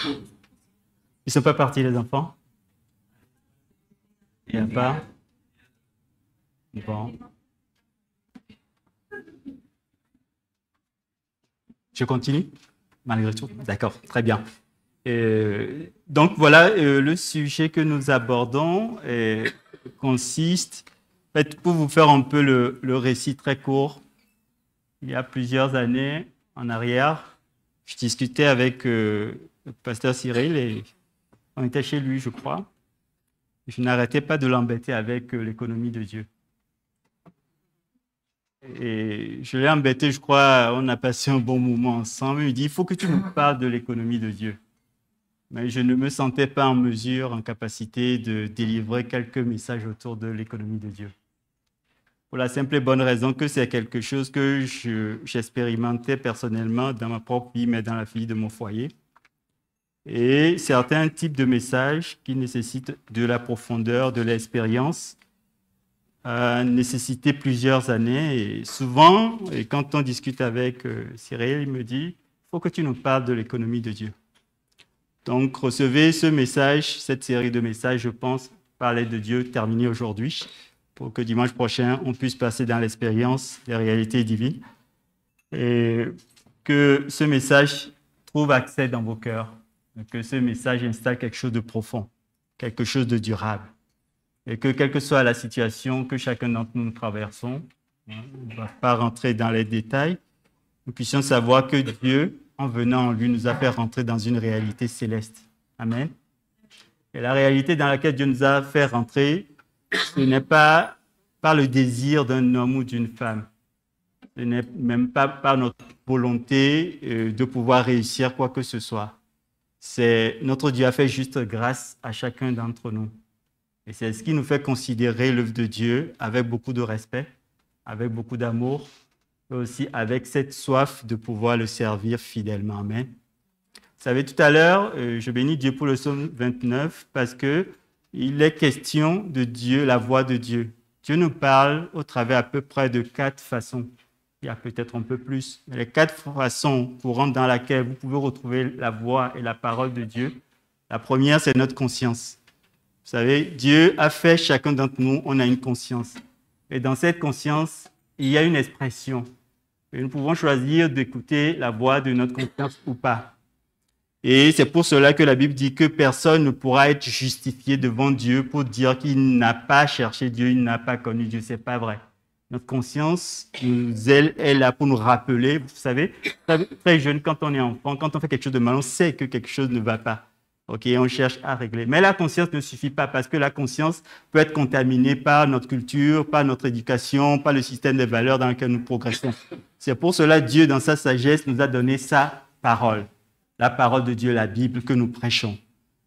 Ils ne sont pas partis, les enfants? Il n'y a pas? Bon. Je continue? Malgré tout? D'accord, très bien. Donc voilà, le sujet que nous abordons consiste, en fait, pour vous faire un peu le récit très court, il y a plusieurs années en arrière, je discutais avec le pasteur Cyril et on était chez lui, je crois. Je n'arrêtais pas de l'embêter avec l'économie de Dieu. Et je l'ai embêté, je crois, on a passé un bon moment ensemble. Il me dit, il faut que tu nous parles de l'économie de Dieu. Mais je ne me sentais pas en mesure, en capacité de délivrer quelques messages autour de l'économie de Dieu. Pour la simple et bonne raison que c'est quelque chose que j'expérimentais personnellement dans ma propre vie, mais dans la vie de mon foyer. Et certains types de messages qui nécessitent de la profondeur, de l'expérience, nécessitaient plusieurs années. Et souvent, et quand on discute avec Cyril, il me dit, il faut que tu nous parles de l'économie de Dieu. Donc, recevez ce message, cette série de messages, je pense, parler de Dieu, terminée aujourd'hui, pour que dimanche prochain, on puisse passer dans l'expérience des réalités divines et que ce message trouve accès dans vos cœurs, que ce message installe quelque chose de profond, quelque chose de durable et que quelle que soit la situation que chacun d'entre nous traversons, on ne va pas rentrer dans les détails, nous puissions savoir que Dieu, en venant en lui, nous a fait rentrer dans une réalité céleste. Amen. Et la réalité dans laquelle Dieu nous a fait rentrer, ce n'est pas par le désir d'un homme ou d'une femme. Ce n'est même pas par notre volonté de pouvoir réussir quoi que ce soit. C'est notre Dieu a fait juste grâce à chacun d'entre nous. Et c'est ce qui nous fait considérer l'œuvre de Dieu avec beaucoup de respect, avec beaucoup d'amour, et aussi avec cette soif de pouvoir le servir fidèlement. Amen. Vous savez, tout à l'heure, je bénis Dieu pour le psaume 29 parce qu'il est question de Dieu, la voix de Dieu. Dieu nous parle au travers à peu près de 4 façons. Il y a peut-être un peu plus. Mais les 4 façons courantes dans lesquelles vous pouvez retrouver la voix et la parole de Dieu. La première, c'est notre conscience. Vous savez, Dieu a fait chacun d'entre nous, on a une conscience. Et dans cette conscience, il y a une expression. Et nous pouvons choisir d'écouter la voix de notre conscience ou pas. Et c'est pour cela que la Bible dit que personne ne pourra être justifié devant Dieu pour dire qu'il n'a pas cherché Dieu, il n'a pas connu Dieu. Ce n'est pas vrai. Notre conscience, elle est là pour nous rappeler. Vous savez, très jeune, quand on est enfant, quand on fait quelque chose de mal, on sait que quelque chose ne va pas. Ok, on cherche à régler. Mais la conscience ne suffit pas parce que la conscience peut être contaminée par notre culture, par notre éducation, par le système des valeurs dans lequel nous progressons. C'est pour cela que Dieu, dans sa sagesse, nous a donné sa parole. La parole de Dieu, la Bible que nous prêchons.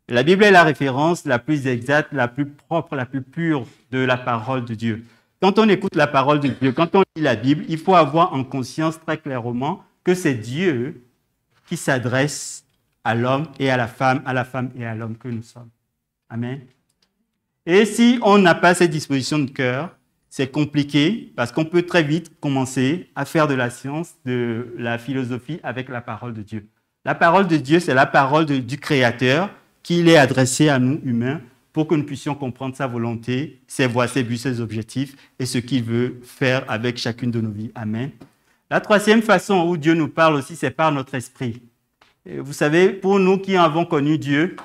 Et la Bible est la référence la plus exacte, la plus propre, la plus pure de la parole de Dieu. Quand on écoute la parole de Dieu, quand on lit la Bible, il faut avoir en conscience très clairement que c'est Dieu qui s'adresse à l'homme et à la femme et à l'homme que nous sommes. Amen. Et si on n'a pas cette disposition de cœur, c'est compliqué parce qu'on peut très vite commencer à faire de la science, de la philosophie avec la parole de Dieu. La parole de Dieu, c'est la parole du Créateur qui est adressée à nous humains pour que nous puissions comprendre sa volonté, ses voies, ses buts, ses objectifs et ce qu'il veut faire avec chacune de nos vies. Amen. La troisième façon où Dieu nous parle aussi, c'est par notre esprit. Et vous savez, pour nous qui avons connu Dieu,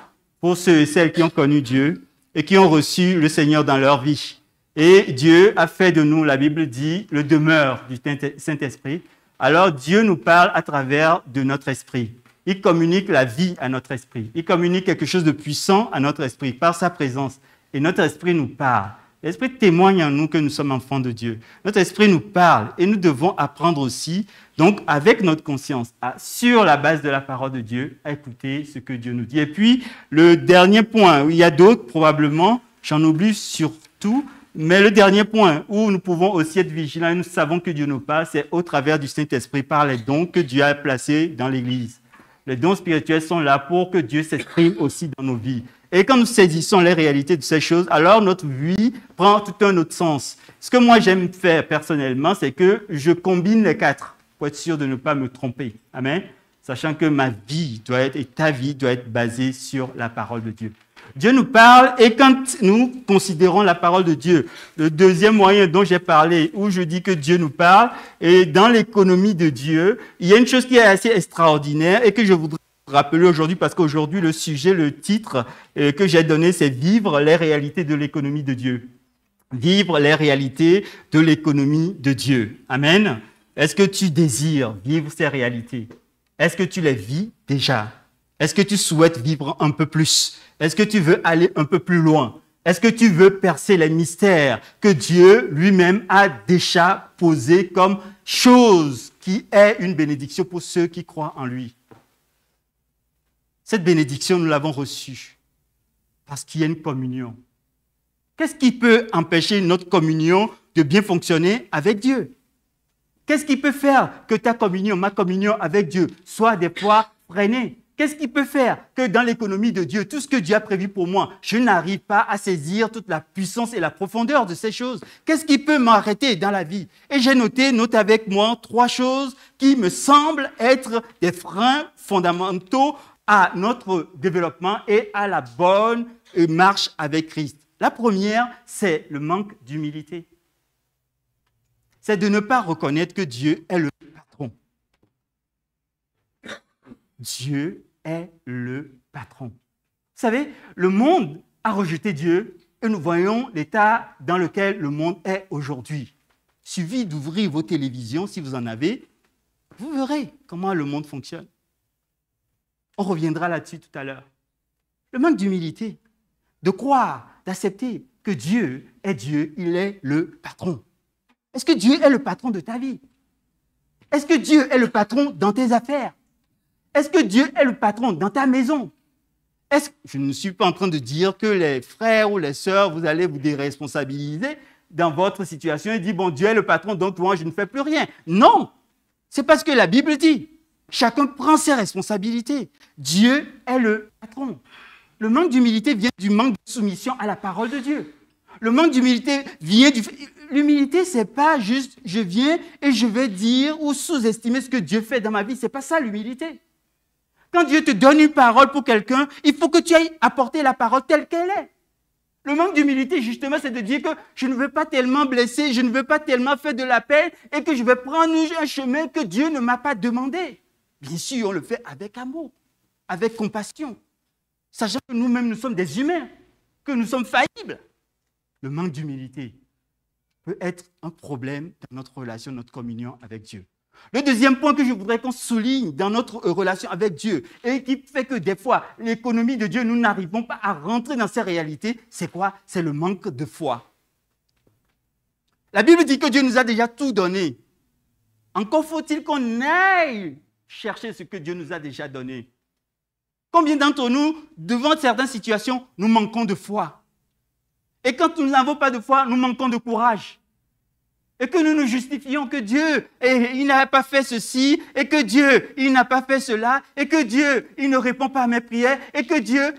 pour ceux et celles qui ont connu Dieu et qui ont reçu le Seigneur dans leur vie, et Dieu a fait de nous, la Bible dit, le demeure du Saint-Esprit, alors Dieu nous parle à travers de notre esprit. Il communique la vie à notre esprit. Il communique quelque chose de puissant à notre esprit par sa présence. Et notre esprit nous parle. L'esprit témoigne en nous que nous sommes enfants de Dieu. Notre esprit nous parle et nous devons apprendre aussi, donc avec notre conscience, sur la base de la parole de Dieu, à écouter ce que Dieu nous dit. Et puis, le dernier point, il y a d'autres probablement, j'en oublie surtout, mais le dernier point où nous pouvons aussi être vigilants et nous savons que Dieu nous parle, c'est au travers du Saint-Esprit, par les dons que Dieu a placés dans l'Église. Les dons spirituels sont là pour que Dieu s'exprime aussi dans nos vies. Et quand nous saisissons les réalités de ces choses, alors notre vie prend tout un autre sens. Ce que moi j'aime faire personnellement, c'est que je combine les 4 pour être sûr de ne pas me tromper. Amen. sachant que ma vie doit être, et ta vie doit être basée sur la parole de Dieu. Dieu nous parle et quand nous considérons la parole de Dieu, le deuxième moyen dont j'ai parlé, où je dis que Dieu nous parle, et dans l'économie de Dieu, il y a une chose qui est assez extraordinaire et que je voudrais rappeler aujourd'hui parce qu'aujourd'hui le sujet, le titre que j'ai donné, c'est vivre les réalités de l'économie de Dieu. Vivre les réalités de l'économie de Dieu. Amen. Est-ce que tu désires vivre ces réalités? Est-ce que tu les vis déjà? Est-ce que tu souhaites vivre un peu plus? Est-ce que tu veux aller un peu plus loin? Est-ce que tu veux percer les mystères que Dieu lui-même a déjà posés comme chose qui est une bénédiction pour ceux qui croient en lui? Cette bénédiction, nous l'avons reçue parce qu'il y a une communion. Qu'est-ce qui peut empêcher notre communion de bien fonctionner avec Dieu? Qu'est-ce qui peut faire que ta communion, ma communion avec Dieu soit des fois freinée? Qu'est-ce qui peut faire que dans l'économie de Dieu, tout ce que Dieu a prévu pour moi, je n'arrive pas à saisir toute la puissance et la profondeur de ces choses? Qu'est-ce qui peut m'arrêter dans la vie? Et j'ai note avec moi 3 choses qui me semblent être des freins fondamentaux à notre développement et à la bonne marche avec Christ. La première, c'est le manque d'humilité. C'est de ne pas reconnaître que Dieu est le patron. Dieu est le patron. Vous savez, le monde a rejeté Dieu et nous voyons l'état dans lequel le monde est aujourd'hui. Il suffit d'ouvrir vos télévisions, si vous en avez, vous verrez comment le monde fonctionne. On reviendra là-dessus tout à l'heure. Le manque d'humilité, de croire, d'accepter que Dieu est Dieu, il est le patron. Est-ce que Dieu est le patron de ta vie? Est-ce que Dieu est le patron dans tes affaires? Est-ce que Dieu est le patron dans ta maison? Je ne suis pas en train de dire que les frères ou les sœurs, vous allez vous déresponsabiliser dans votre situation et dire, bon, Dieu est le patron, donc moi, je ne fais plus rien. Non, c'est parce que la Bible dit, chacun prend ses responsabilités. Dieu est le patron. Le manque d'humilité vient du manque de soumission à la parole de Dieu. Le manque d'humilité vient du... L'humilité, ce n'est pas juste, je viens et je vais dire ou sous-estimer ce que Dieu fait dans ma vie. Ce n'est pas ça l'humilité. Quand Dieu te donne une parole pour quelqu'un, il faut que tu ailles apporter la parole telle qu'elle est. Le manque d'humilité, justement, c'est de dire que je ne veux pas tellement blesser, je ne veux pas tellement faire de la peine et que je vais prendre un chemin que Dieu ne m'a pas demandé. Bien sûr, on le fait avec amour, avec compassion, sachant que nous-mêmes, nous sommes des humains, que nous sommes faillibles. Le manque d'humilité peut être un problème dans notre relation, notre communion avec Dieu. Le deuxième point que je voudrais qu'on souligne dans notre relation avec Dieu et qui fait que des fois, l'économie de Dieu, nous n'arrivons pas à rentrer dans ces réalités, c'est quoi? C'est le manque de foi. La Bible dit que Dieu nous a déjà tout donné. Encore faut-il qu'on aille chercher ce que Dieu nous a déjà donné. Combien d'entre nous, devant certaines situations, nous manquons de foi? Et quand nous n'avons pas de foi, nous manquons de courage. Et que nous nous justifions que Dieu, il n'a pas fait ceci, et que Dieu, il n'a pas fait cela, et que Dieu, il ne répond pas à mes prières, et que Dieu,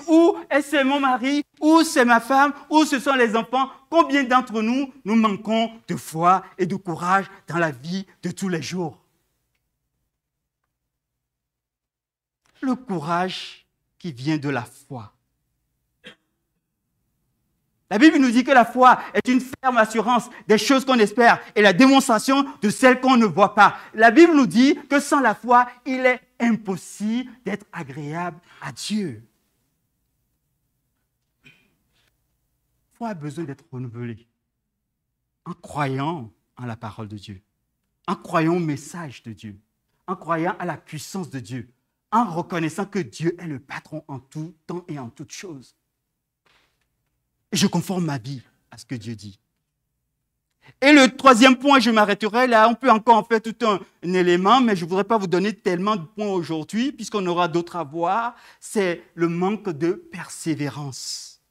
où est-ce mon mari, où c'est ma femme, où ce sont les enfants? Combien d'entre nous, nous manquons de foi et de courage dans la vie de tous les jours? Le courage qui vient de la foi. La Bible nous dit que la foi est une ferme assurance des choses qu'on espère et la démonstration de celles qu'on ne voit pas. La Bible nous dit que sans la foi, il est impossible d'être agréable à Dieu. La foi a besoin d'être renouvelée en croyant en la parole de Dieu, en croyant au message de Dieu, en croyant à la puissance de Dieu, en reconnaissant que Dieu est le patron en tout temps et en toutes choses. Et je conforme ma vie à ce que Dieu dit. Et le troisième point, je m'arrêterai là. On peut encore en faire tout un élément, mais je ne voudrais pas vous donner tellement de points aujourd'hui, puisqu'on aura d'autres à voir. C'est le manque de persévérance.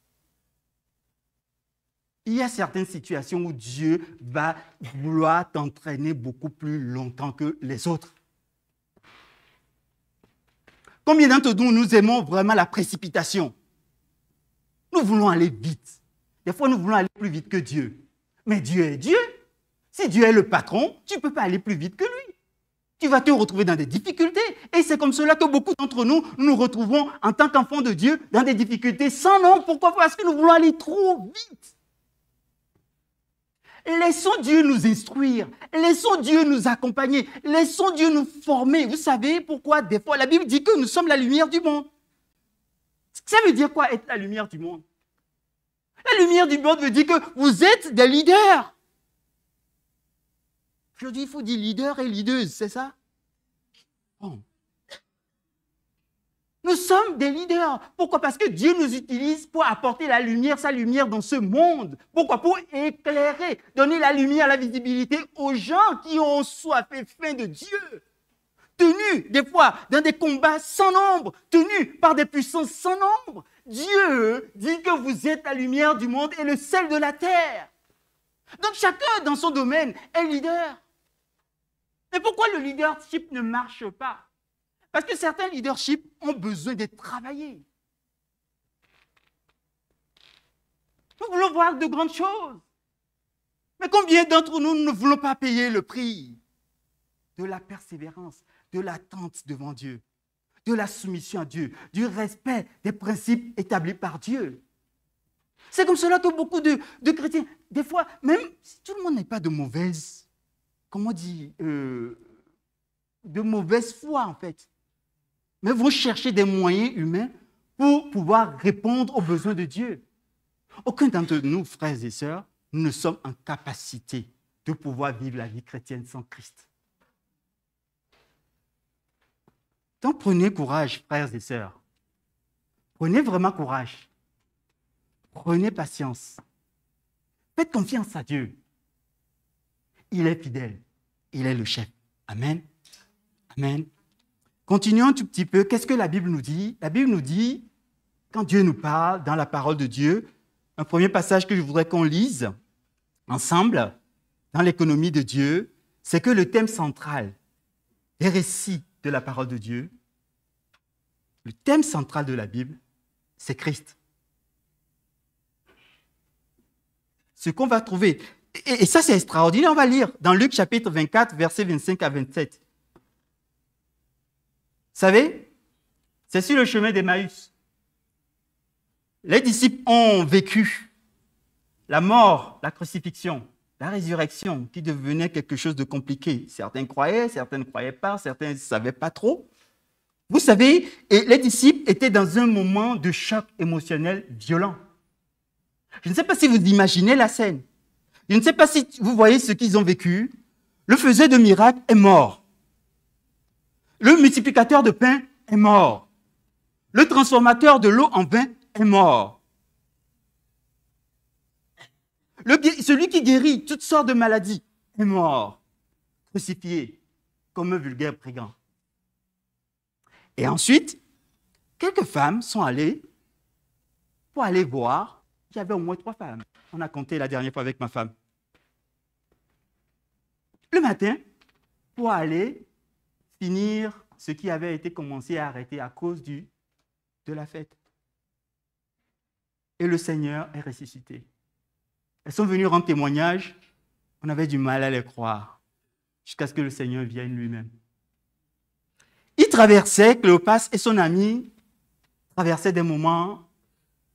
Il y a certaines situations où Dieu va vouloir t'entraîner beaucoup plus longtemps que les autres. Combien d'entre nous, nous aimons vraiment la précipitation? Nous voulons aller vite. Des fois, nous voulons aller plus vite que Dieu. Mais Dieu est Dieu. Si Dieu est le patron, tu ne peux pas aller plus vite que lui. tu vas te retrouver dans des difficultés. Et c'est comme cela que beaucoup d'entre nous nous retrouvons en tant qu'enfants de Dieu dans des difficultés sans nombre. Pourquoi? Parce que nous voulons aller trop vite. Laissons Dieu nous instruire, laissons Dieu nous accompagner, laissons Dieu nous former. Vous savez pourquoi des fois la Bible dit que nous sommes la lumière du monde. Ça veut dire quoi être la lumière du monde? La lumière du monde veut dire que vous êtes des leaders. Aujourd'hui, il faut dire leader et leaders, c'est ça? Bon. Nous sommes des leaders. Pourquoi? Parce que Dieu nous utilise pour apporter la lumière, sa lumière dans ce monde. Pourquoi? Pour éclairer, donner la lumière, la visibilité aux gens qui ont soif et faim de Dieu. Tenus, des fois, dans des combats sans nombre, tenus par des puissances sans nombre. Dieu dit que vous êtes la lumière du monde et le sel de la terre. Donc chacun dans son domaine est leader. Mais pourquoi le leadership ne marche pas? Parce que certains leaderships ont besoin d'être travaillés. Nous voulons voir de grandes choses. Mais combien d'entre nous ne voulons pas payer le prix de la persévérance, de l'attente devant Dieu, de la soumission à Dieu, du respect des principes établis par Dieu? C'est comme cela que beaucoup de chrétiens, des fois, même si tout le monde n'est pas de mauvaise, comment dire, de mauvaise foi en fait, mais vont chercher des moyens humains pour pouvoir répondre aux besoins de Dieu. Aucun d'entre nous, frères et sœurs, nous ne sommes en capacité de pouvoir vivre la vie chrétienne sans Christ. Donc prenez courage, frères et sœurs. Prenez vraiment courage. Prenez patience. Faites confiance à Dieu. Il est fidèle. Il est le chef. Amen. Amen. Continuons un tout petit peu. Qu'est-ce que la Bible nous dit? La Bible nous dit, quand Dieu nous parle dans la parole de Dieu, un premier passage que je voudrais qu'on lise ensemble dans l'économie de Dieu, c'est que le thème central des récits de la parole de Dieu, le thème central de la Bible, c'est Christ. Ce qu'on va trouver, et ça c'est extraordinaire, on va lire dans Luc chapitre 24, versets 25 à 27. Vous savez, c'est sur le chemin d'Emmaüs. Les disciples ont vécu la mort, la crucifixion, la résurrection, qui devenait quelque chose de compliqué. Certains croyaient, certains ne croyaient pas, certains ne savaient pas trop. Vous savez, et les disciples étaient dans un moment de choc émotionnel violent. Je ne sais pas si vous imaginez la scène. Je ne sais pas si vous voyez ce qu'ils ont vécu. Le faiseur de miracles est mort. Le multiplicateur de pain est mort. Le transformateur de l'eau en vin est mort. Celui qui guérit toutes sortes de maladies est mort, crucifié comme un vulgaire brigand. Et ensuite, quelques femmes sont allées pour aller voir. Il y avait au moins 3 femmes. On a compté la dernière fois avec ma femme. Le matin, pour aller finir ce qui avait été commencé à arrêter à cause de la fête. Et le Seigneur est ressuscité. Elles sont venues rendre témoignage. On avait du mal à les croire, jusqu'à ce que le Seigneur vienne lui-même. Il traversait, Cléopas et son ami traversaient des moments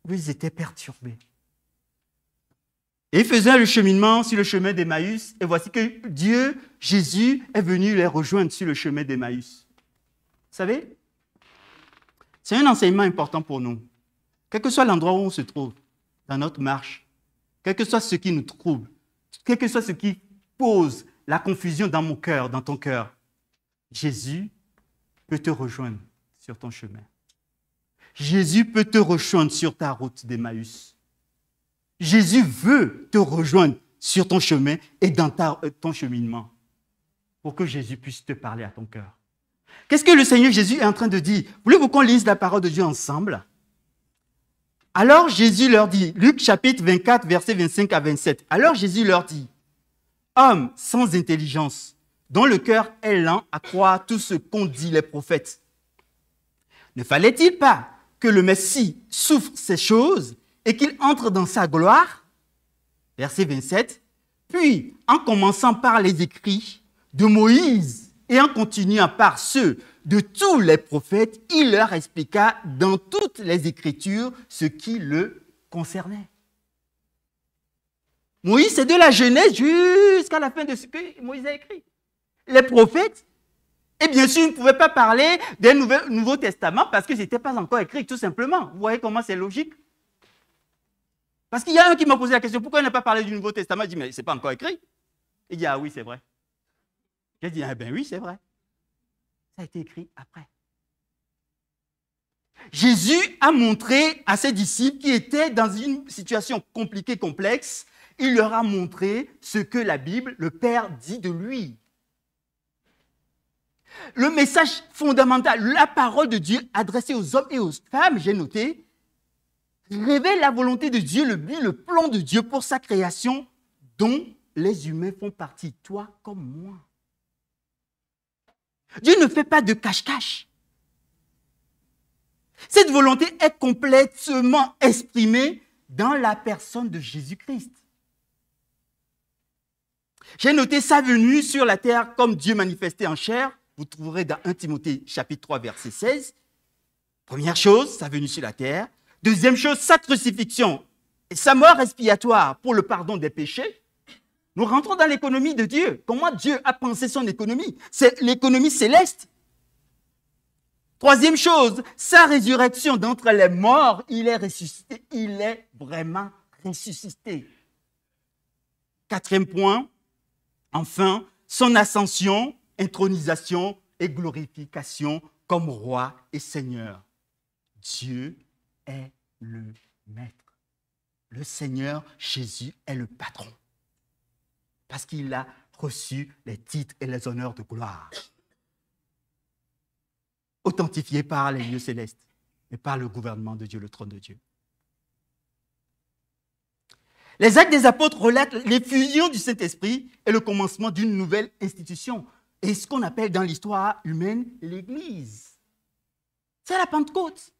où ils étaient perturbés. Et ils faisaient le cheminement sur le chemin d'Emmaüs. Et voici que Dieu, Jésus, est venu les rejoindre sur le chemin d'Emmaüs. Vous savez, c'est un enseignement important pour nous. Quel que soit l'endroit où on se trouve, dans notre marche, quel que soit ce qui nous trouble, quel que soit ce qui pose la confusion dans mon cœur, dans ton cœur, Jésus peut te rejoindre sur ton chemin. Jésus peut te rejoindre sur ta route d'Emmaüs. Jésus veut te rejoindre sur ton chemin et dans ton cheminement pour que Jésus puisse te parler à ton cœur. Qu'est-ce que le Seigneur Jésus est en train de dire? Voulez-vous qu'on lise la parole de Dieu ensemble? Alors Jésus leur dit, Luc chapitre 24, versets 25 à 27. Alors Jésus leur dit, « Hommes sans intelligence, dont le cœur est lent à croire tout ce qu'ont dit les prophètes. Ne fallait-il pas que le Messie souffre ces choses et qu'il entre dans sa gloire ?» Verset 27. « Puis, en commençant par les écrits de Moïse Et en continuant par ceux de tous les prophètes, il leur expliqua dans toutes les Écritures ce qui le concernait. Moïse, c'est de la Genèse jusqu'à la fin de ce que Moïse a écrit. Les prophètes, et bien sûr, ils ne pouvaient pas parler d'un Nouveau Testament parce que ce n'était pas encore écrit, tout simplement. Vous voyez comment c'est logique? Parce qu'il y a un qui m'a posé la question, pourquoi il n'a pas parlé du Nouveau Testament? Je dis, mais ce n'est pas encore écrit. Il dit, ah oui, c'est vrai. J'ai dit, ah ben oui, c'est vrai. Ça a été écrit après. Jésus a montré à ses disciples qui étaient dans une situation compliquée, complexe, il leur a montré ce que la Bible, le Père, dit de lui. Le message fondamental, la parole de Dieu adressée aux hommes et aux femmes, j'ai noté, révèle la volonté de Dieu, le but, le plan de Dieu pour sa création dont les humains font partie, toi comme moi. Dieu ne fait pas de cache-cache. Cette volonté est complètement exprimée dans la personne de Jésus-Christ. J'ai noté sa venue sur la terre comme Dieu manifesté en chair. Vous trouverez dans 1 Timothée chapitre 3 verset 16. Première chose, sa venue sur la terre. Deuxième chose, sa crucifixion et sa mort expiatoire pour le pardon des péchés. Nous rentrons dans l'économie de Dieu. Comment Dieu a pensé son économie? C'est l'économie céleste. Troisième chose, sa résurrection d'entre les morts, il est ressuscité. Il est vraiment ressuscité. Quatrième point, enfin, son ascension, intronisation et glorification comme roi et seigneur. Dieu est le maître. Le Seigneur Jésus est le patron. Parce qu'il a reçu les titres et les honneurs de gloire. Authentifiés par les lieux célestes et par le gouvernement de Dieu, le trône de Dieu. Les Actes des Apôtres relatent l'effusion du Saint-Esprit et le commencement d'une nouvelle institution. Et ce qu'on appelle dans l'histoire humaine l'Église. C'est la Pentecôte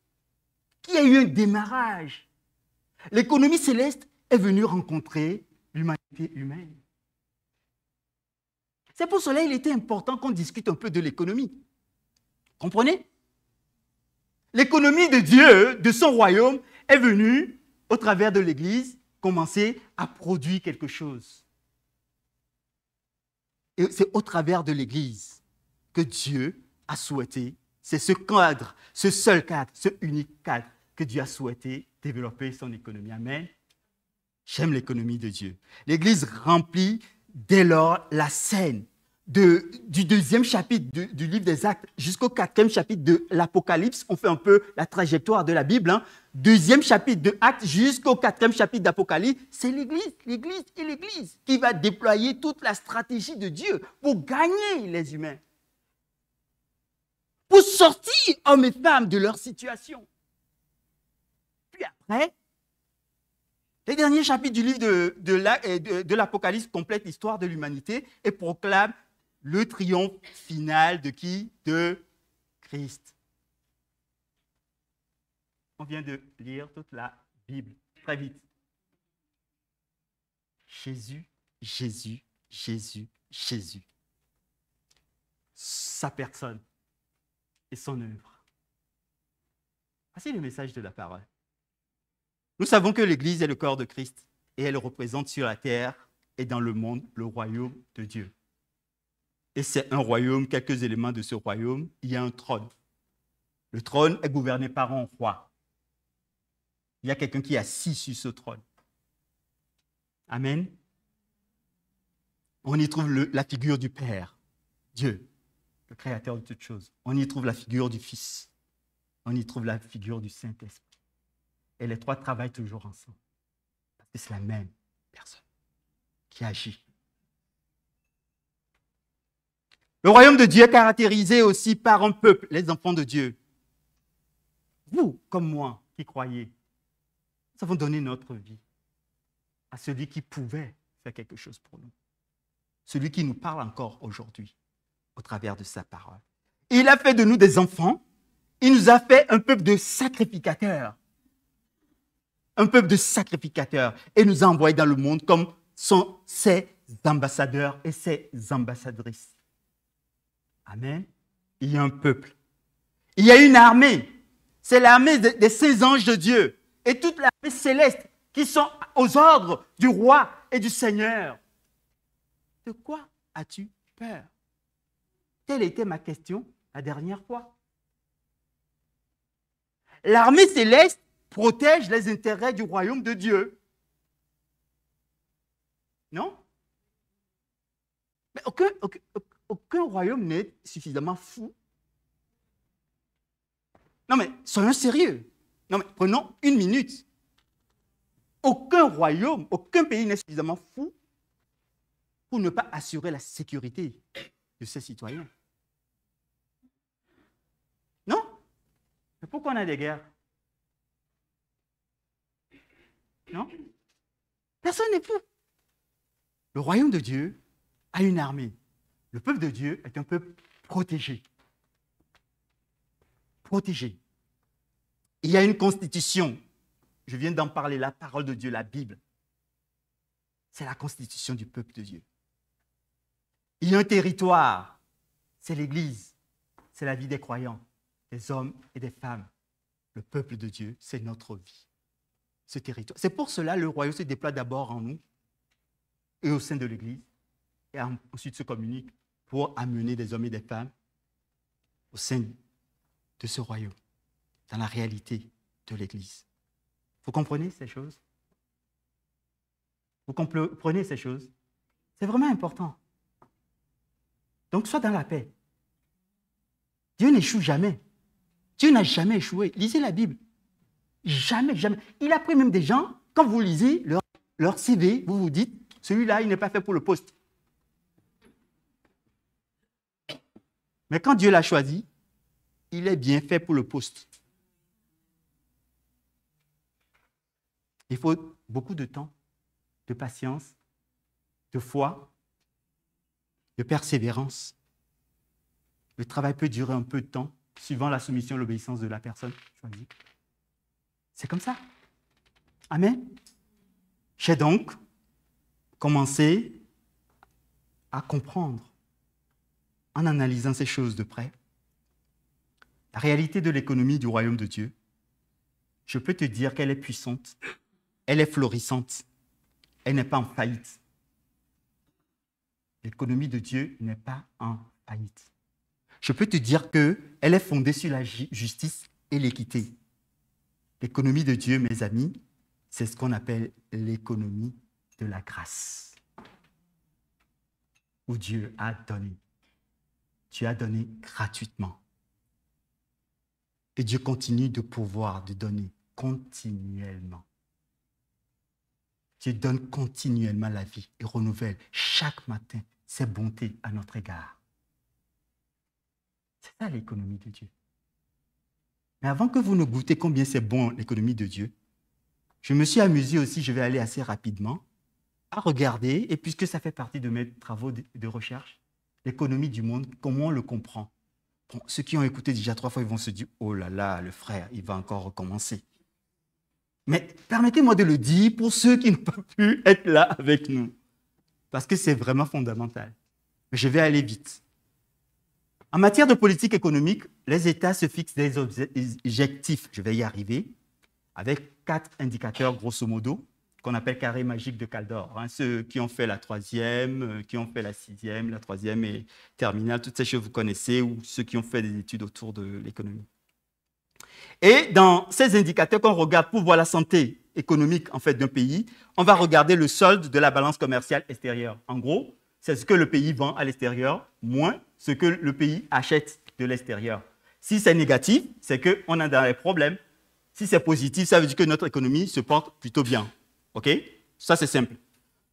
qui a eu un démarrage. L'économie céleste est venue rencontrer l'humanité humaine. C'est pour cela qu'il était important qu'on discute un peu de l'économie. Comprenez? L'économie de Dieu, de son royaume, est venue, au travers de l'Église, commencer à produire quelque chose. Et c'est au travers de l'Église que Dieu a souhaité, c'est ce cadre, ce seul cadre, ce unique cadre que Dieu a souhaité développer son économie. Amen. J'aime l'économie de Dieu. L'Église remplit dès lors la scène du deuxième chapitre du livre des Actes jusqu'au quatrième chapitre de l'Apocalypse. On fait un peu la trajectoire de la Bible. Deuxième chapitre de Actes jusqu'au quatrième chapitre d'Apocalypse, c'est l'Église qui va déployer toute la stratégie de Dieu pour gagner les humains. Pour sortir hommes et femmes de leur situation. Puis après, les derniers chapitres du livre de l'Apocalypse complètent l'histoire de l'humanité et proclament le triomphe final de qui? De Christ. On vient de lire toute la Bible, très vite. Jésus, Jésus, Jésus, Jésus. Sa personne et son œuvre. Voici le message de la parole. Nous savons que l'Église est le corps de Christ et elle représente sur la terre et dans le monde le royaume de Dieu. Et c'est un royaume, quelques éléments de ce royaume, il y a un trône. Le trône est gouverné par un roi. Il y a quelqu'un qui est assis sur ce trône. Amen. On y trouve la figure du Père, Dieu, le Créateur de toutes choses. On y trouve la figure du Fils. On y trouve la figure du Saint-Esprit. Et les trois travaillent toujours ensemble. Parce que c'est la même personne qui agit. Le royaume de Dieu est caractérisé aussi par un peuple, les enfants de Dieu. Vous, comme moi, qui croyez, nous avons donné notre vie à celui qui pouvait faire quelque chose pour nous. Celui qui nous parle encore aujourd'hui au travers de sa parole. Il a fait de nous des enfants. Il nous a fait un peuple de sacrificateurs. Un peuple de sacrificateurs. Et nous a envoyés dans le monde comme ses ambassadeurs et ses ambassadrices. Amen. Il y a un peuple. Il y a une armée. C'est l'armée des saints anges de Dieu. Et toute l'armée céleste qui sont aux ordres du roi et du Seigneur. De quoi as-tu peur? Telle était ma question la dernière fois. L'armée céleste protège les intérêts du royaume de Dieu. Non? Mais aucun royaume n'est suffisamment fou. Non mais, soyons sérieux. Non mais, prenons une minute. Aucun royaume, aucun pays n'est suffisamment fou pour ne pas assurer la sécurité de ses citoyens. Non? Mais pourquoi on a des guerres? Non? Personne n'est fou. Le royaume de Dieu a une armée. Le peuple de Dieu est un peuple protégé. Protégé. Il y a une constitution. Je viens d'en parler, la parole de Dieu, la Bible. C'est la constitution du peuple de Dieu. Il y a un territoire. C'est l'Église. C'est la vie des croyants, des hommes et des femmes. Le peuple de Dieu, c'est notre vie. Ce territoire. C'est pour cela que le royaume se déploie d'abord en nous et au sein de l'Église. Et ensuite se communique pour amener des hommes et des femmes au sein de ce royaume, dans la réalité de l'Église. Vous comprenez ces choses? Vous comprenez ces choses? C'est vraiment important. Donc, sois dans la paix. Dieu n'échoue jamais. Dieu n'a jamais échoué. Lisez la Bible. Jamais, jamais. Il a pris même des gens, quand vous lisez leur CV, vous vous dites, celui-là, il n'est pas fait pour le poste. Mais quand Dieu l'a choisi, il est bien fait pour le poste. Il faut beaucoup de temps, de patience, de foi, de persévérance. Le travail peut durer un peu de temps, suivant la soumission et l'obéissance de la personne choisie. C'est comme ça. Amen. J'ai donc commencé à comprendre, en analysant ces choses de près, la réalité de l'économie du royaume de Dieu. Je peux te dire qu'elle est puissante, elle est florissante, elle n'est pas en faillite. L'économie de Dieu n'est pas en faillite. Je peux te dire qu'elle est fondée sur la justice et l'équité. L'économie de Dieu, mes amis, c'est ce qu'on appelle l'économie de la grâce. Où Dieu a donné. Dieu a donné gratuitement. Et Dieu continue de pouvoir, de donner continuellement. Dieu donne continuellement la vie et renouvelle chaque matin ses bontés à notre égard. C'est ça l'économie de Dieu. Mais avant que vous ne goûtez combien c'est bon l'économie de Dieu, je me suis amusé aussi, je vais aller assez rapidement, à regarder, et puisque ça fait partie de mes travaux de recherche, l'économie du monde, comment on le comprend. Bon, ceux qui ont écouté déjà 3 fois, ils vont se dire, oh là là, le frère, il va encore recommencer. Mais permettez-moi de le dire pour ceux qui n'ont pas pu être là avec nous, parce que c'est vraiment fondamental. Mais je vais aller vite. En matière de politique économique, les États se fixent des objectifs, je vais y arriver, avec 4 indicateurs grosso modo, qu'on appelle carré magique de Caldor. Ceux qui ont fait la 3e, qui ont fait la 6e, la 3e et terminale, toutes ces choses vous connaissez, ou ceux qui ont fait des études autour de l'économie. Et dans ces indicateurs qu'on regarde pour voir la santé économique en fait, d'un pays, on va regarder le solde de la balance commerciale extérieure. En gros, c'est ce que le pays vend à l'extérieur, moins ce que le pays achète de l'extérieur. Si c'est négatif, c'est qu'on a des problèmes. Si c'est positif, ça veut dire que notre économie se porte plutôt bien. OK? Ça, c'est simple.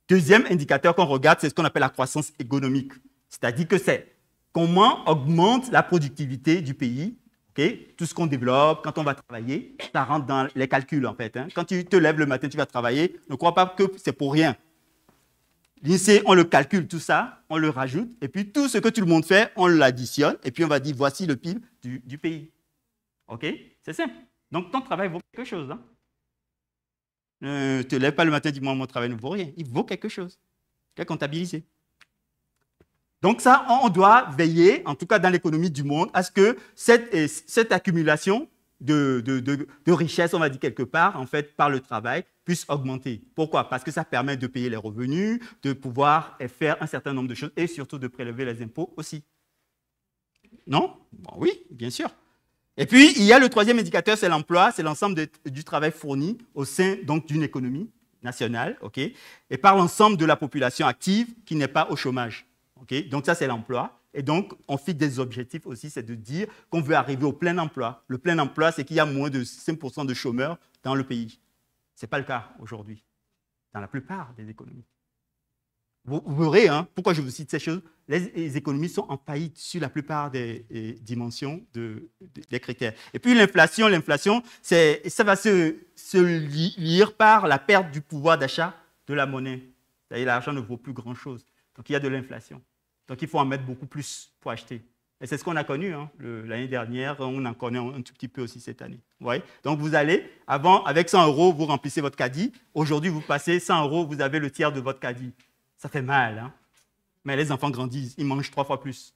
Deuxième indicateur qu'on regarde, c'est ce qu'on appelle la croissance économique. C'est-à-dire que c'est comment augmente la productivité du pays. Okay? Tout ce qu'on développe, quand on va travailler, ça rentre dans les calculs en fait. Quand tu te lèves le matin, tu vas travailler, ne crois pas que c'est pour rien. L'INSEE, on le calcule tout ça, on le rajoute, et puis tout ce que tout le monde fait, on l'additionne, et puis on va dire voici le PIB du pays. OK? C'est simple. Donc ton travail vaut quelque chose. Ne te lève pas le matin et dis moi mon travail ne vaut rien. Il vaut quelque chose. Tu es comptabilisé. Donc ça, on doit veiller, en tout cas dans l'économie du monde, à ce que cette accumulation de richesse, on va dire quelque part, en fait, par le travail, puisse augmenter. Pourquoi? Parce que ça permet de payer les revenus, de pouvoir faire un certain nombre de choses et surtout de prélever les impôts aussi. Non? Bon, oui, bien sûr. Et puis, il y a le troisième indicateur, c'est l'emploi, c'est l'ensemble du travail fourni au sein donc d'une économie nationale, ok, et par l'ensemble de la population active qui n'est pas au chômage. Okay? Donc ça, c'est l'emploi. Et donc, on fixe des objectifs aussi, c'est de dire qu'on veut arriver au plein emploi. Le plein emploi, c'est qu'il y a moins de 5% de chômeurs dans le pays. Ce n'est pas le cas aujourd'hui, dans la plupart des économies. Vous verrez, hein, pourquoi je vous cite ces choses, les économies sont en faillite sur la plupart des dimensions des critères. Et puis l'inflation, ça va se lire par la perte du pouvoir d'achat de la monnaie. C'est-à-dire l'argent ne vaut plus grand-chose. Donc il y a de l'inflation. Donc il faut en mettre beaucoup plus pour acheter. Et c'est ce qu'on a connu hein, l'année dernière, on en connaît un tout petit peu aussi cette année. Vous voyez? Donc vous allez, avant, avec 100 €, vous remplissez votre caddie. Aujourd'hui, vous passez 100 €, vous avez le tiers de votre caddie. Ça fait mal, hein? Mais les enfants grandissent, ils mangent 3 fois plus.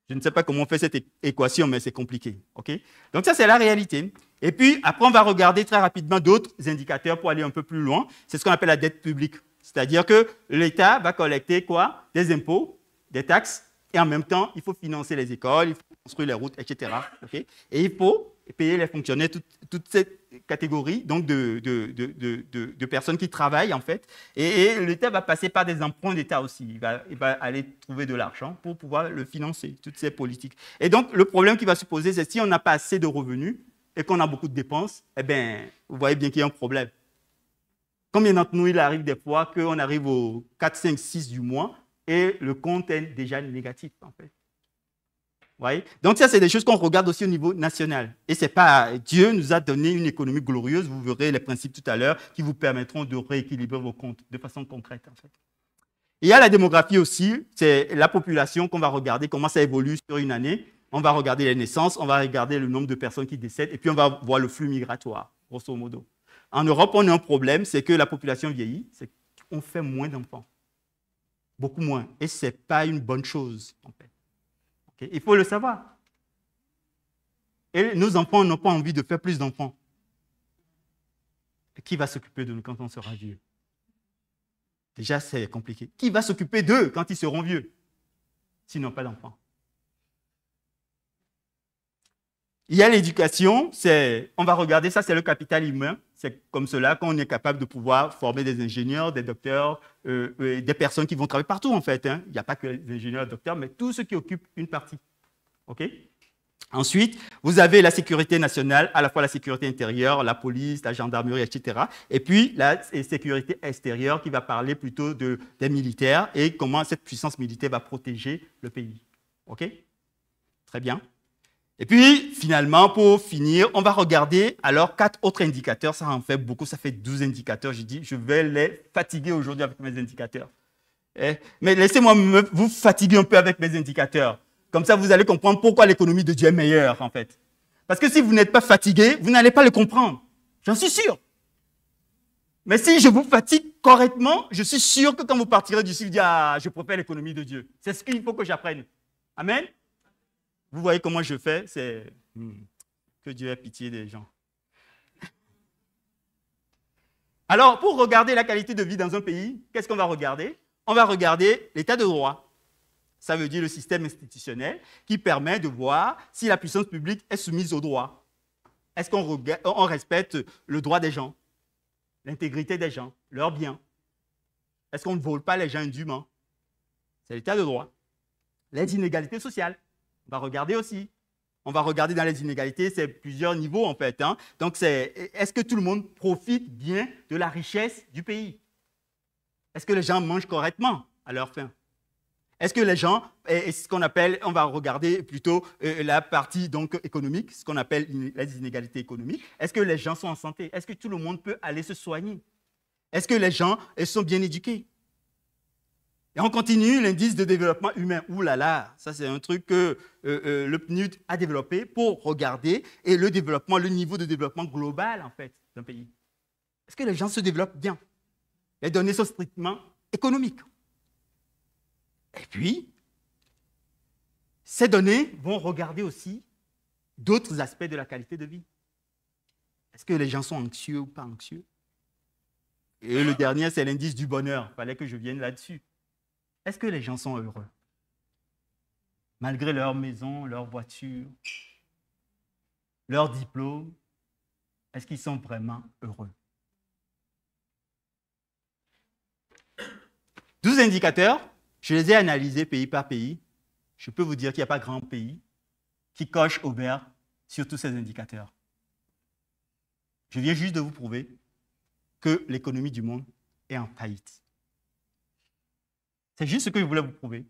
Je ne sais pas comment on fait cette équation, mais c'est compliqué. Okay? Donc ça, c'est la réalité. Et puis, après, on va regarder très rapidement d'autres indicateurs pour aller un peu plus loin. C'est ce qu'on appelle la dette publique. C'est-à-dire que l'État va collecter quoi? Des impôts, des taxes, et en même temps, il faut financer les écoles, il faut construire les routes, etc. Okay? Et il faut payer les fonctionnaires, toute cette catégorie donc de personnes qui travaillent, en fait. Et l'État va passer par des emprunts d'État aussi. Il va aller trouver de l'argent pour pouvoir le financer, toutes ces politiques. Et donc, le problème qui va se poser, c'est si on n'a pas assez de revenus et qu'on a beaucoup de dépenses, eh bien, vous voyez bien qu'il y a un problème. Combien d'entre nous, il arrive des fois qu'on arrive au 4, 5, 6 du mois et le compte est déjà négatif, en fait. Vous voyez? Donc ça, c'est des choses qu'on regarde aussi au niveau national. Et c'est pas... Dieu nous a donné une économie glorieuse, vous verrez les principes tout à l'heure, qui vous permettront de rééquilibrer vos comptes de façon concrète, en fait. Il y a la démographie aussi, c'est la population qu'on va regarder, comment ça évolue sur une année. On va regarder les naissances, on va regarder le nombre de personnes qui décèdent, et puis on va voir le flux migratoire, grosso modo. En Europe, on a un problème, c'est que la population vieillit, c'est qu'on fait moins d'enfants. Beaucoup moins. Et ce n'est pas une bonne chose, en fait. Okay? Il faut le savoir. Et nos enfants n'ont pas envie de faire plus d'enfants. Qui va s'occuper de nous quand on sera vieux? Déjà, c'est compliqué. Qui va s'occuper d'eux quand ils seront vieux, s'ils n'ont pas d'enfants? Il y a l'éducation, on va regarder ça, c'est le capital humain. C'est comme cela qu'on est capable de pouvoir former des ingénieurs, des docteurs, des personnes qui vont travailler partout en fait. Hein. Il n'y a pas que les ingénieurs et docteurs, mais tous ceux qui occupent une partie. Okay? Ensuite, vous avez la sécurité nationale, à la fois la sécurité intérieure, la police, la gendarmerie, etc. Et puis la sécurité extérieure qui va parler plutôt des militaires et comment cette puissance militaire va protéger le pays. OK? Très bien. Et puis, finalement, pour finir, on va regarder alors 4 autres indicateurs. Ça en fait beaucoup, ça fait 12 indicateurs. J'ai dit, je vais les fatiguer aujourd'hui avec mes indicateurs. Mais laissez-moi vous fatiguer un peu avec mes indicateurs. Comme ça, vous allez comprendre pourquoi l'économie de Dieu est meilleure, en fait. Parce que si vous n'êtes pas fatigué, vous n'allez pas le comprendre. J'en suis sûr. Mais si je vous fatigue correctement, je suis sûr que quand vous partirez d'ici, vous dites, ah, je préfère l'économie de Dieu. C'est ce qu'il faut que j'apprenne. Amen. Vous voyez comment je fais, c'est que Dieu ait pitié des gens. Alors, pour regarder la qualité de vie dans un pays, qu'est-ce qu'on va regarder? On va regarder l'état de droit. Ça veut dire le système institutionnel qui permet de voir si la puissance publique est soumise au droit. Est-ce qu'on respecte le droit des gens, l'intégrité des gens, leurs biens? Est-ce qu'on ne vole pas les gens indûment? C'est l'état de droit. Les inégalités sociales. On va regarder aussi. On va regarder dans les inégalités, c'est plusieurs niveaux en fait. Hein. Donc, est-ce que tout le monde profite bien de la richesse du pays? Est-ce que les gens mangent correctement à leur faim? Est-ce que les gens, ce qu'on appelle, on va regarder plutôt la partie donc, économique, ce qu'on appelle les inégalités économiques. Est-ce que les gens sont en santé? Est-ce que tout le monde peut aller se soigner? Est-ce que les gens sont bien éduqués? Et on continue l'indice de développement humain. Ouh là là, ça c'est un truc que le PNUD a développé pour regarder et le niveau de développement global en fait d'un pays. Est-ce que les gens se développent bien? Les données sont strictement économiques. Et puis, ces données vont regarder aussi d'autres aspects de la qualité de vie. Est-ce que les gens sont anxieux ou pas anxieux? Et le dernier, c'est l'indice du bonheur. Il fallait que je vienne là-dessus. Est-ce que les gens sont heureux? Malgré leur maison, leur voiture, leur diplôme, est-ce qu'ils sont vraiment heureux? 12 indicateurs, je les ai analysés pays par pays. Je peux vous dire qu'il n'y a pas grand pays qui coche au vert sur tous ces indicateurs. Je viens juste de vous prouver que l'économie du monde est en faillite. C'est juste ce que je voulais vous prouver.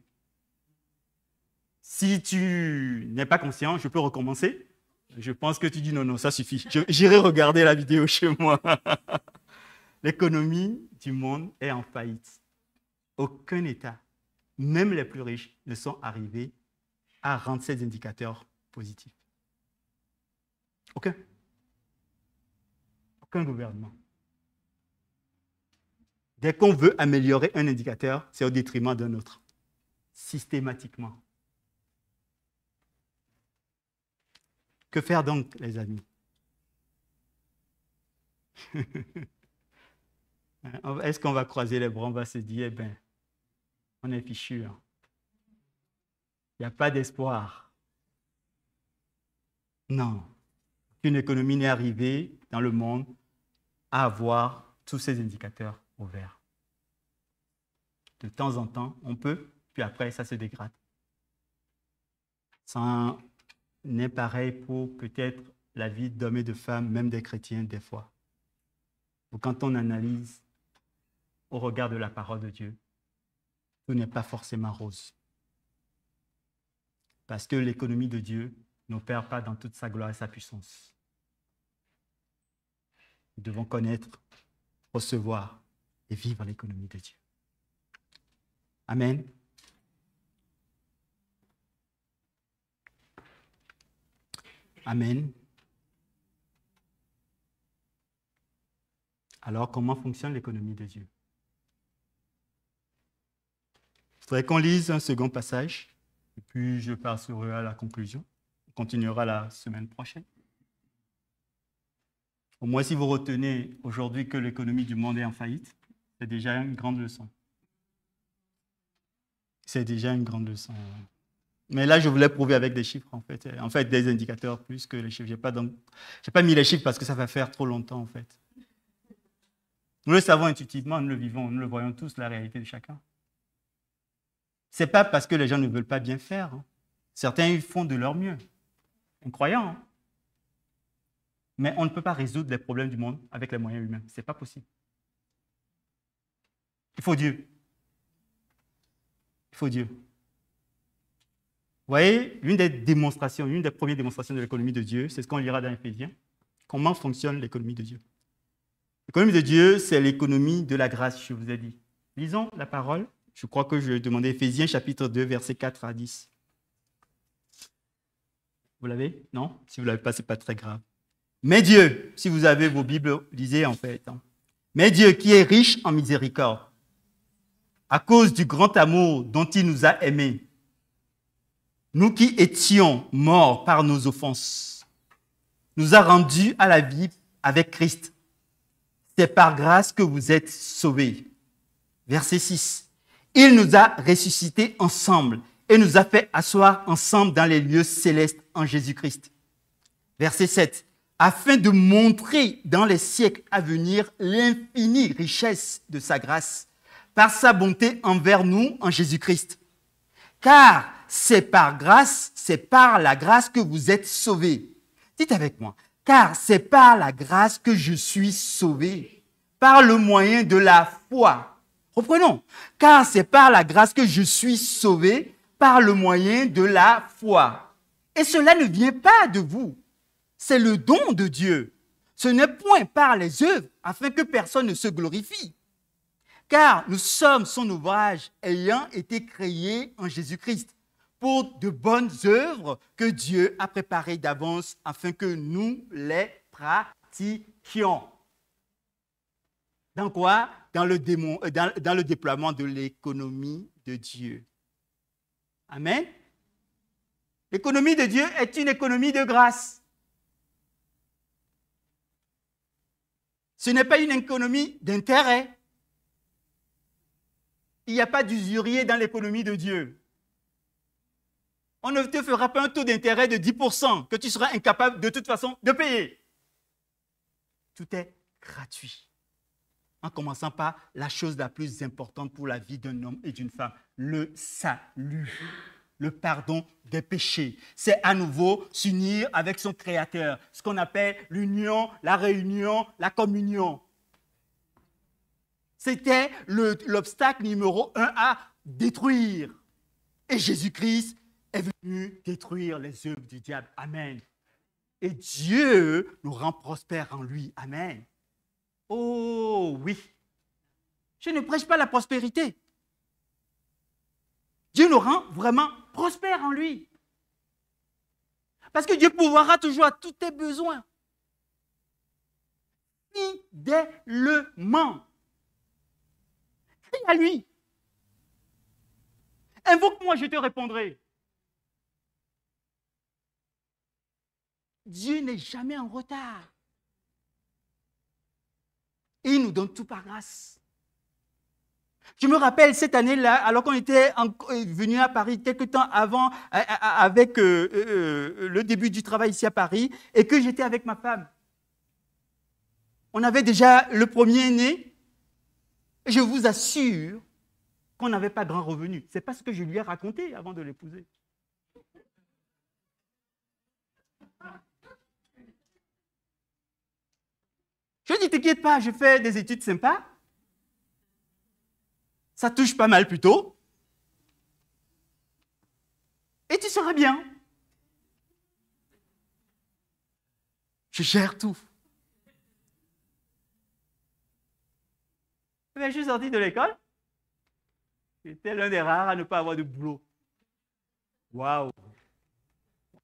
Si tu n'es pas conscient, je peux recommencer. Je pense que tu dis non, non, ça suffit. J'irai regarder la vidéo chez moi. L'économie du monde est en faillite. Aucun État, même les plus riches, ne sont arrivés à rendre ces indicateurs positifs. Aucun. Aucun gouvernement. Dès qu'on veut améliorer un indicateur, c'est au détriment d'un autre. Systématiquement. Que faire donc, les amis? Est-ce qu'on va croiser les bras, on va se dire, eh bien, on est fichu. Il n'y a pas d'espoir. Non. Une économie n'est arrivée dans le monde à avoir tous ces indicateurs au vert. De temps en temps, on peut, puis après, ça se dégrade. Ça n'est pareil pour peut-être la vie d'hommes et de femmes, même des chrétiens, des fois. Ou quand on analyse au regard de la parole de Dieu, tout n'est pas forcément rose. Parce que l'économie de Dieu n'opère pas dans toute sa gloire et sa puissance. Nous devons connaître, recevoir et vivre l'économie de Dieu. Amen. Amen. Alors, comment fonctionne l'économie de Dieu? Je voudrais qu'on lise un second passage, et puis je passerai à la conclusion. On continuera la semaine prochaine. Au moins, si vous retenez aujourd'hui que l'économie du monde est en faillite, c'est déjà une grande leçon. C'est déjà une grande leçon. Mais là, je voulais prouver avec des chiffres, en fait des indicateurs plus que les chiffres. Je n'ai pas mis les chiffres parce que ça va faire trop longtemps, en fait. Nous le savons intuitivement, nous le vivons, nous le voyons tous, la réalité de chacun. Ce n'est pas parce que les gens ne veulent pas bien faire. Certains, ils font de leur mieux, en croyant. Mais on ne peut pas résoudre les problèmes du monde avec les moyens humains. Ce n'est pas possible. Il faut Dieu. Il faut Dieu. Vous voyez, l'une des premières démonstrations de l'économie de Dieu, c'est ce qu'on lira dans Éphésiens. Comment fonctionne l'économie de Dieu? L'économie de Dieu, c'est l'économie de la grâce, je vous ai dit. Lisons la parole. Je crois que je vais demander Éphésiens chapitre 2, versets 4 à 10. Vous l'avez? Non? Si vous ne l'avez pas, ce n'est pas très grave. Mais Dieu, si vous avez vos Bibles, lisez en fait. Mais Dieu qui est riche en miséricorde, à cause du grand amour dont il nous a aimés, nous qui étions morts par nos offenses, nous a rendus à la vie avec Christ. C'est par grâce que vous êtes sauvés. Verset 6. Il nous a ressuscités ensemble et nous a fait asseoir ensemble dans les lieux célestes en Jésus-Christ. Verset 7. Afin de montrer dans les siècles à venir l'infinie richesse de sa grâce, par sa bonté envers nous en Jésus-Christ. Car c'est par la grâce que vous êtes sauvés. Dites avec moi. Car c'est par la grâce que je suis sauvé, par le moyen de la foi. Reprenons. Car c'est par la grâce que je suis sauvé, par le moyen de la foi. Et cela ne vient pas de vous. C'est le don de Dieu. Ce n'est point par les œuvres, afin que personne ne se glorifie. Car nous sommes son ouvrage ayant été créé en Jésus-Christ pour de bonnes œuvres que Dieu a préparées d'avance afin que nous les pratiquions. Dans quoi? Dans le déploiement de l'économie de Dieu. Amen. L'économie de Dieu est une économie de grâce. Ce n'est pas une économie d'intérêt. Il n'y a pas d'usurier dans l'économie de Dieu. On ne te fera pas un taux d'intérêt de 10% que tu seras incapable de toute façon de payer. Tout est gratuit. En commençant par la chose la plus importante pour la vie d'un homme et d'une femme, le salut, le pardon des péchés. C'est à nouveau s'unir avec son Créateur, ce qu'on appelle l'union, la réunion, la communion. C'était l'obstacle numéro 1 à détruire. Et Jésus-Christ est venu détruire les œuvres du diable. Amen. Et Dieu nous rend prospères en lui. Amen. Oh oui. Je ne prêche pas la prospérité. Dieu nous rend vraiment prospères en lui. Parce que Dieu pourvoira toujours à tous tes besoins. Fidèlement. Crie à lui. Invoque-moi, je te répondrai. Dieu n'est jamais en retard. Et il nous donne tout par grâce. Je me rappelle cette année-là, alors qu'on était venu à Paris quelques temps avant, avec le début du travail ici à Paris, et que j'étais avec ma femme. On avait déjà le premier-né. Et je vous assure qu'on n'avait pas grand revenu. C'est pas ce que je lui ai raconté avant de l'épouser. Je dis, t'inquiète pas, je fais des études sympas. Ça touche pas mal plutôt. Et tu seras bien. Je gère tout. Mais je suis sorti de l'école. J'étais l'un des rares à ne pas avoir de boulot. Waouh!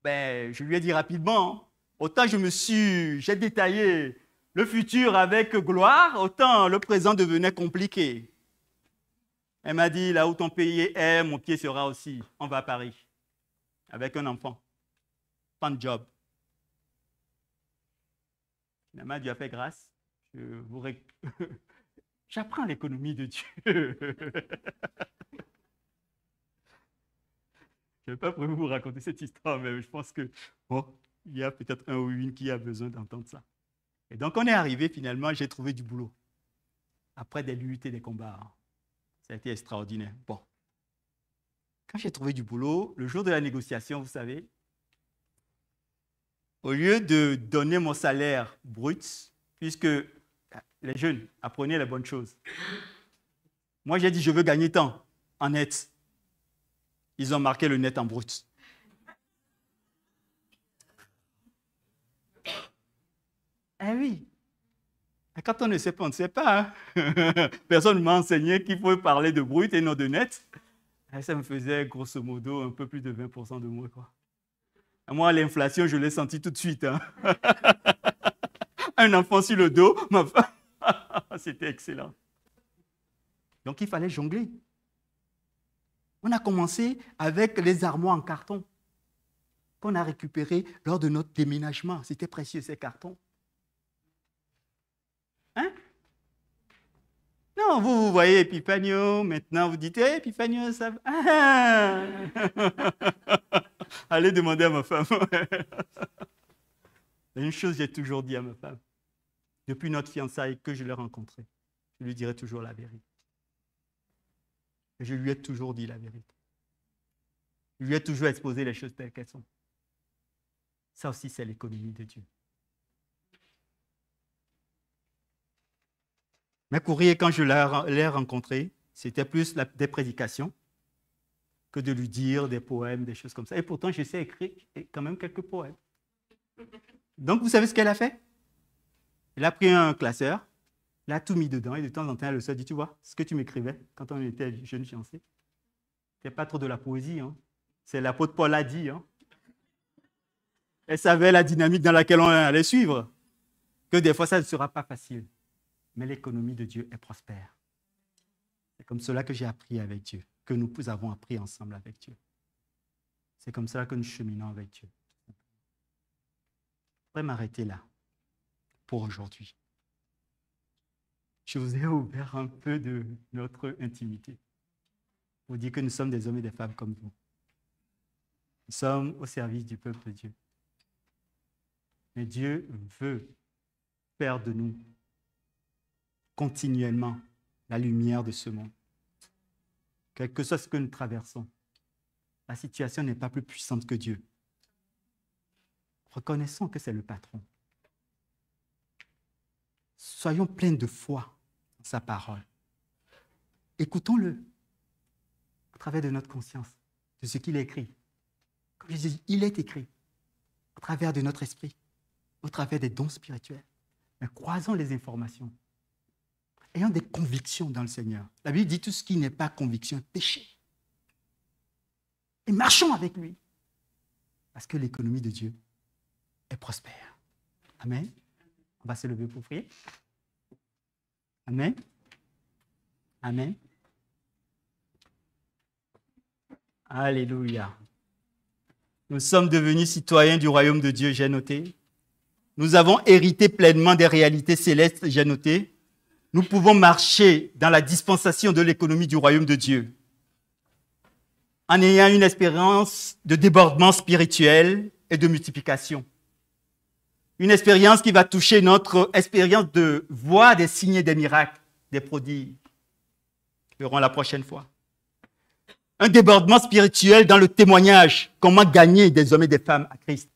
Ben, je lui ai dit rapidement, autant j'ai détaillé le futur avec gloire, autant le présent devenait compliqué. Elle m'a dit, là où ton pays est, mon pied sera aussi. On va à Paris, avec un enfant. Pas de job. Finalement, Dieu a fait grâce. J'apprends l'économie de Dieu. Je n'avais pas prévu vous raconter cette histoire, mais je pense que il y a peut-être un ou une qui a besoin d'entendre ça. Et donc, on est arrivé finalement, j'ai trouvé du boulot. Après des luttes et des combats. Ça a été extraordinaire. Bon. Quand j'ai trouvé du boulot, le jour de la négociation, vous savez, au lieu de donner mon salaire brut, puisque les jeunes apprenaient les bonnes choses, moi j'ai dit je veux gagner tant en net. Ils ont marqué le net en brut. Eh oui. Quand on ne sait pas, on ne sait pas. Hein? Personne ne m'a enseigné qu'il faut parler de brut et non de net. Et ça me faisait grosso modo un peu plus de 20% de moins, quoi. Et moi, l'inflation, je l'ai senti tout de suite. Hein? Un enfant sur le dos, ma femme. C'était excellent. Donc, il fallait jongler. On a commencé avec les armoires en carton qu'on a récupérées lors de notre déménagement. C'était précieux, ces cartons. Hein? Non, vous voyez Epiphanios, maintenant vous dites, hey, Epiphanios, ça va. Ah! Allez demander à ma femme. Une chose, j'ai toujours dit à ma femme, depuis notre fiançailles que je l'ai rencontrée, je lui dirai toujours la vérité. Et je lui ai toujours dit la vérité. Je lui ai toujours exposé les choses telles qu'elles sont. Ça aussi, c'est l'économie de Dieu. Mes courriers, quand je l'ai rencontré, c'était plus des prédications que de lui dire des poèmes, des choses comme ça. Et pourtant, je sais écrire quand même quelques poèmes. Donc, vous savez ce qu'elle a fait? Elle a pris un classeur, elle a tout mis dedans, et de temps en temps, elle le dit, tu vois, ce que tu m'écrivais quand on était jeunes fiancés, c'était pas trop de la poésie, hein. C'est l'apôtre Paul a dit. Hein. Elle savait la dynamique dans laquelle on allait suivre, que des fois, ça ne sera pas facile. Mais l'économie de Dieu est prospère. C'est comme cela que j'ai appris avec Dieu, que nous avons appris ensemble avec Dieu. C'est comme ça que nous cheminons avec Dieu. Je pourrais m'arrêter là pour aujourd'hui. Je vous ai ouvert un peu de notre intimité pour dire que nous sommes des hommes et des femmes comme vous. Nous sommes au service du peuple de Dieu. Mais Dieu veut faire de nous continuellement la lumière de ce monde. Quel que soit ce que nous traversons, la situation n'est pas plus puissante que Dieu. Reconnaissons que c'est le patron. Soyons pleins de foi dans sa parole. Écoutons-le à travers de notre conscience, de ce qu'il a écrit. Comme je dis, il est écrit à travers de notre esprit, au travers des dons spirituels. Mais croisons les informations. Ayons des convictions dans le Seigneur. La Bible dit tout ce qui n'est pas conviction est péché. Et marchons avec lui. Parce que l'économie de Dieu est prospère. Amen. On va se lever pour prier. Amen. Amen. Alléluia. Nous sommes devenus citoyens du royaume de Dieu, j'ai noté. Nous avons hérité pleinement des réalités célestes, j'ai noté. Nous pouvons marcher dans la dispensation de l'économie du royaume de Dieu en ayant une expérience de débordement spirituel et de multiplication. Une expérience qui va toucher notre expérience de voir des signes et des miracles, des prodiges. Nous verrons la prochaine fois. Un débordement spirituel dans le témoignage. Comment gagner des hommes et des femmes à Christ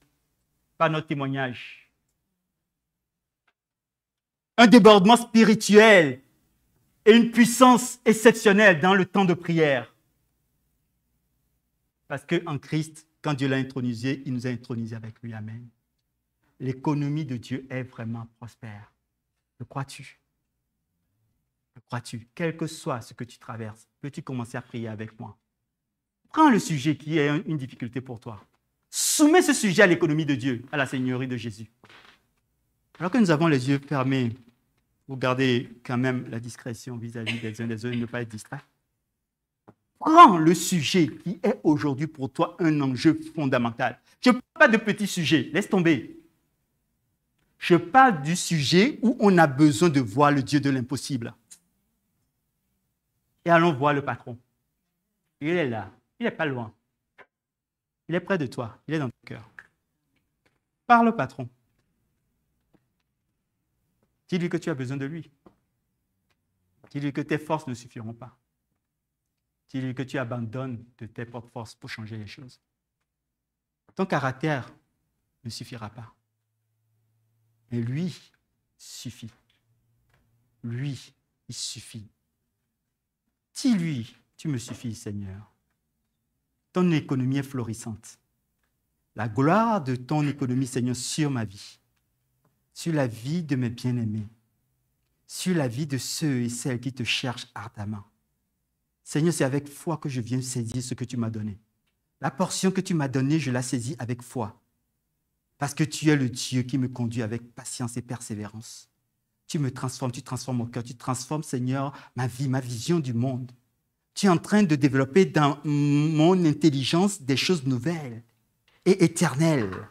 par notre témoignage. Un débordement spirituel et une puissance exceptionnelle dans le temps de prière. Parce qu'en Christ, quand Dieu l'a intronisé, il nous a intronisés avec lui. Amen. L'économie de Dieu est vraiment prospère. Le crois-tu? Le crois-tu? Quel que soit ce que tu traverses, peux-tu commencer à prier avec moi? Prends le sujet qui est une difficulté pour toi. Soumets ce sujet à l'économie de Dieu, à la Seigneurie de Jésus. Alors que nous avons les yeux fermés, vous gardez quand même la discrétion vis-à-vis des uns des autres et ne pas être distrait. Prends le sujet qui est aujourd'hui pour toi un enjeu fondamental. Je ne parle pas de petits sujets, laisse tomber. Je parle du sujet où on a besoin de voir le Dieu de l'impossible. Et allons voir le patron. Il est là, il n'est pas loin. Il est près de toi, il est dans ton cœur. Parle au patron. Dis-lui que tu as besoin de lui. Dis-lui que tes forces ne suffiront pas. Dis-lui que tu abandonnes de tes propres forces pour changer les choses. Ton caractère ne suffira pas. Mais lui suffit. Lui, il suffit. Dis-lui, tu me suffis, Seigneur. Ton économie est florissante. La gloire de ton économie, Seigneur, sur ma vie, sur la vie de mes bien-aimés, sur la vie de ceux et celles qui te cherchent ardemment. Seigneur, c'est avec foi que je viens saisir ce que tu m'as donné. La portion que tu m'as donnée, je la saisis avec foi. Parce que tu es le Dieu qui me conduit avec patience et persévérance. Tu me transformes, tu transformes mon cœur, tu transformes, Seigneur, ma vie, ma vision du monde. Tu es en train de développer dans mon intelligence des choses nouvelles et éternelles,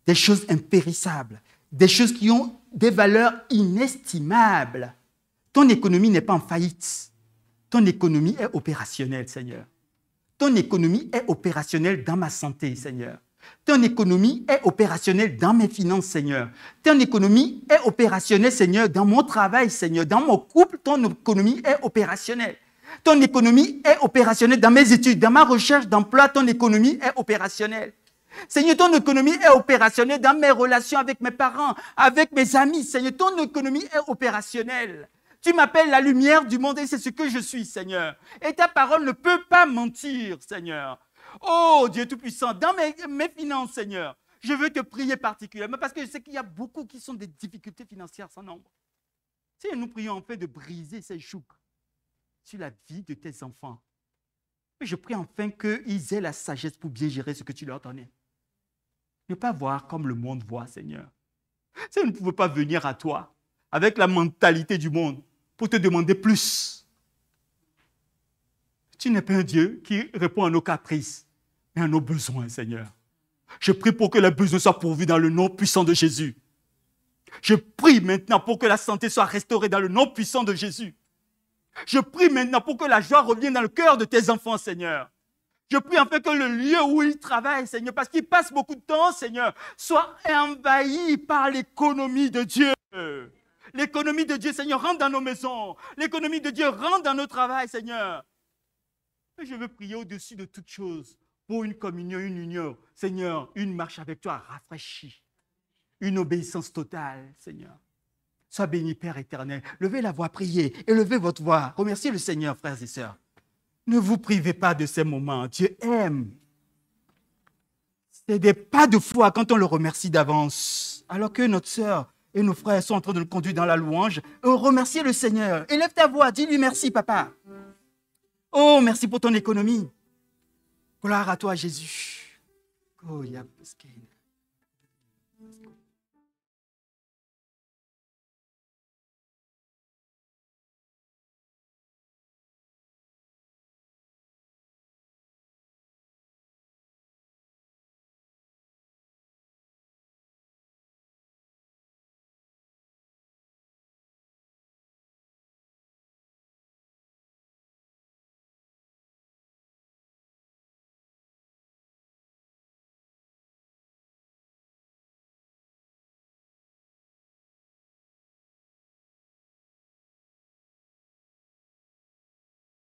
des choses impérissables, des choses qui ont des valeurs inestimables. Ton économie n'est pas en faillite. Ton économie est opérationnelle, Seigneur. Ton économie est opérationnelle dans ma santé, Seigneur. Ton économie est opérationnelle dans mes finances, Seigneur. Ton économie est opérationnelle, Seigneur, dans mon travail, Seigneur. Dans mon couple, ton économie est opérationnelle. Ton économie est opérationnelle dans mes études, dans ma recherche d'emploi, ton économie est opérationnelle. Seigneur, ton économie est opérationnelle dans mes relations avec mes parents, avec mes amis. Seigneur, ton économie est opérationnelle. Tu m'appelles la lumière du monde et c'est ce que je suis, Seigneur. Et ta parole ne peut pas mentir, Seigneur. Oh, Dieu Tout-Puissant, dans mes finances, Seigneur, je veux te prier particulièrement parce que je sais qu'il y a beaucoup qui sont des difficultés financières sans nombre. Seigneur, nous prions enfin de briser ces jougs sur la vie de tes enfants. Et je prie enfin qu'ils aient la sagesse pour bien gérer ce que tu leur donnes. Ne pas voir comme le monde voit, Seigneur. Seigneur, nous ne pouvons pas venir à toi avec la mentalité du monde pour te demander plus. Tu n'es pas un Dieu qui répond à nos caprices. et à nos besoins, Seigneur. Je prie pour que les besoins soient pourvus dans le nom puissant de Jésus. Je prie maintenant pour que la santé soit restaurée dans le nom puissant de Jésus. Je prie maintenant pour que la joie revienne dans le cœur de tes enfants, Seigneur. Je prie enfin que le lieu où ils travaillent, Seigneur, parce qu'ils passent beaucoup de temps, Seigneur, soit envahi par l'économie de Dieu. L'économie de Dieu, Seigneur, rentre dans nos maisons. L'économie de Dieu rentre dans nos travails, Seigneur. Et je veux prier au-dessus de toutes choses pour une communion, une union. Seigneur, une marche avec toi rafraîchie. Une obéissance totale, Seigneur. Sois béni, Père éternel. Levez la voix, priez. Élevez votre voix. Remerciez le Seigneur, frères et sœurs. Ne vous privez pas de ces moments. Dieu aime. C'est des pas de foi quand on le remercie d'avance. Alors que notre sœur et nos frères sont en train de nous conduire dans la louange. Remerciez le Seigneur. Élève ta voix. Dis-lui merci, papa. Oh, merci pour ton économie. Gloire à toi, Jésus. Oh,